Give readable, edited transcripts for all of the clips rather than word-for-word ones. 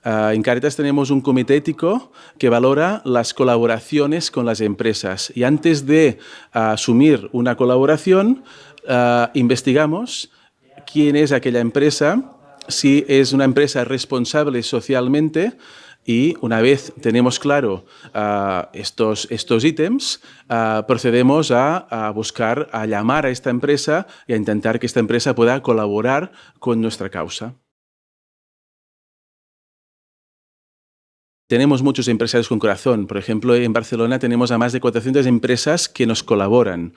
En Cáritas tenemos un comité ético que valora las colaboraciones con las empresas y antes de asumir una colaboración investigamos quién es aquella empresa, si es una empresa responsable socialmente y una vez tenemos claro estos ítems, procedemos a buscar, a llamar a esta empresa y a intentar que esta empresa pueda colaborar con nuestra causa. Tenemos muchos empresarios con corazón. Por ejemplo, en Barcelona tenemos a más de 400 empresas que nos colaboran.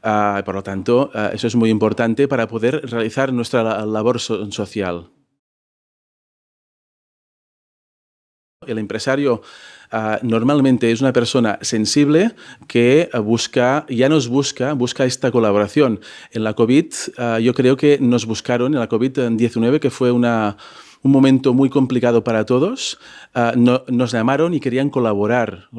Por lo tanto, eso es muy importante para poder realizar nuestra labor social. El empresario normalmente es una persona sensible que busca esta colaboración. En la COVID, yo creo que nos buscaron, en la COVID-19, que fue un momento muy complicado para todos, nos llamaron y querían colaborar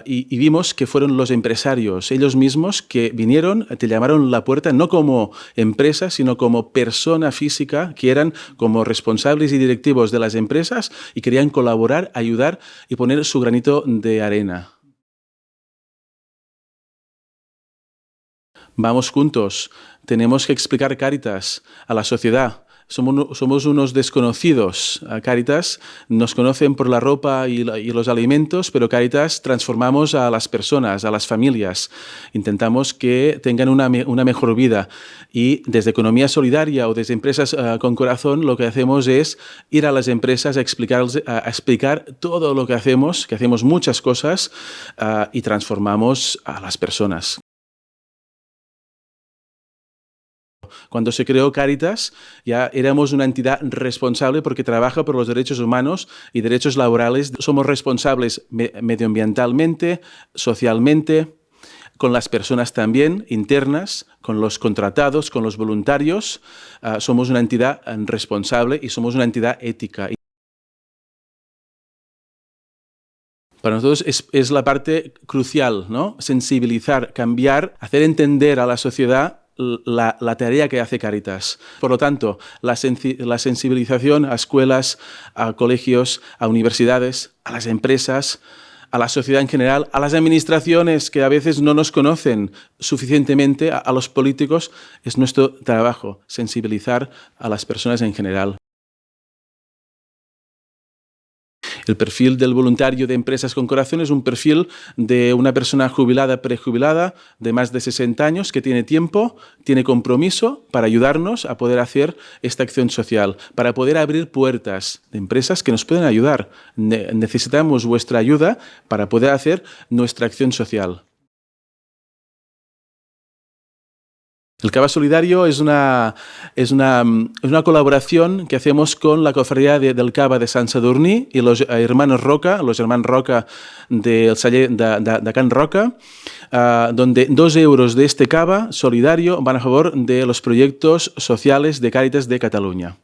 y vimos que fueron los empresarios, ellos mismos, que vinieron, te llamaron la puerta, no como empresa, sino como persona física, que eran como responsables y directivos de las empresas y querían colaborar, ayudar y poner su granito de arena. Vamos juntos, tenemos que explicar Cáritas a la sociedad. Somos unos desconocidos. Cáritas nos conocen por la ropa y los alimentos, pero Cáritas transformamos a las personas, a las familias. Intentamos que tengan una mejor vida. Y desde Economía Solidaria o desde Empresas con Corazón, lo que hacemos es ir a las empresas a explicar todo lo que hacemos muchas cosas y transformamos a las personas. Cuando se creó Cáritas, ya éramos una entidad responsable porque trabaja por los derechos humanos y derechos laborales. Somos responsables medioambientalmente, socialmente, con las personas también, internas, con los contratados, con los voluntarios. Somos una entidad responsable y somos una entidad ética. Para nosotros es la parte crucial, ¿no? Sensibilizar, cambiar, hacer entender a la sociedad la tarea que hace Cáritas. Por lo tanto, la sensibilización a escuelas, a colegios, a universidades, a las empresas, a la sociedad en general, a las administraciones que a veces no nos conocen suficientemente, a los políticos, es nuestro trabajo, sensibilizar a las personas en general. El perfil del voluntario de Empresas con Corazón es un perfil de una persona jubilada, prejubilada, de más de 60 años, que tiene tiempo, tiene compromiso para ayudarnos a poder hacer esta acción social, para poder abrir puertas de empresas que nos pueden ayudar. Necesitamos vuestra ayuda para poder hacer nuestra acción social. El Cava Solidario es una colaboración que hacemos con la cofradía del Cava de Sant Sadurní y los hermanos Roca del Celler de Can Roca, donde 2 euros de este Cava Solidario van a favor de los proyectos sociales de Cáritas de Cataluña.